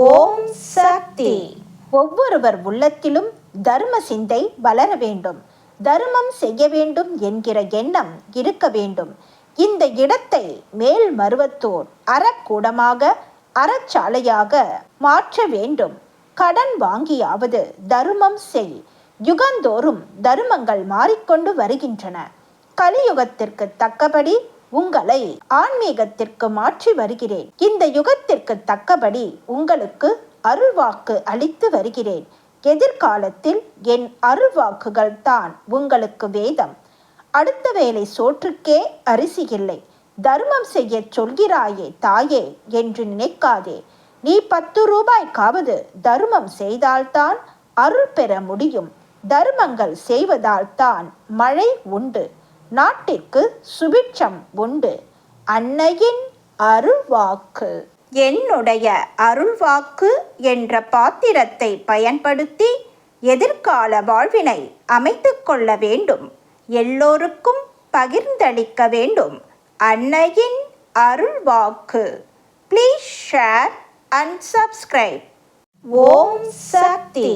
ஓம் சக்தி. ஒவ்வொருவர் உள்ளத்திலும் தர்ம சிந்தை வளர வேண்டும், தர்மம் செய்ய வேண்டும் என்கிற எண்ணம் இருக்க வேண்டும். இந்த இடத்தை மேல்மருவத்தூர் அறக்கூடமாக அறச்சாலையாக மாற்ற வேண்டும். கடன் வாங்கியாவது தர்மம் செய். யுகந்தோறும் தர்மங்கள் மாறிக்கொண்டு வருகின்றன. கலியுகத்திற்கு தக்கபடி உங்களை ஆன்மீகத்திற்கு மாற்றி வருகிறேன். இந்த யுகத்திற்கு தக்கபடி உங்களுக்கு அருள்வாக்கு அளித்து வருகிறேன். எதிர்காலத்தில் என் அருள்வாக்குகள் தான் உங்களுக்கு வேதம். அடுத்த வேளை சோற்றுக்கே அரிசி இல்லை, தர்மம் செய்ய சொல்கிறாயே தாயே என்று நினைக்காதே. நீ 10 ரூபாய்க்காவது தர்மம் செய்தால்தான் அருள் பெற முடியும். தர்மங்கள் செய்வதால் தான் மழை உண்டு, நாட்டிற்கு சுபிட்சம் உண்டு. அன்னையின் அருள்வாக்கு. என்னுடைய அருள்வாக்கு என்ற பாத்திரத்தை பயன்படுத்தி எதிர்கால வாழ்வினை அமைத்து கொள்ள வேண்டும். எல்லோருக்கும் பகிர்ந்தளிக்க வேண்டும். அன்னையின் அருள்வாக்கு. Please share and subscribe. Om Sakthi.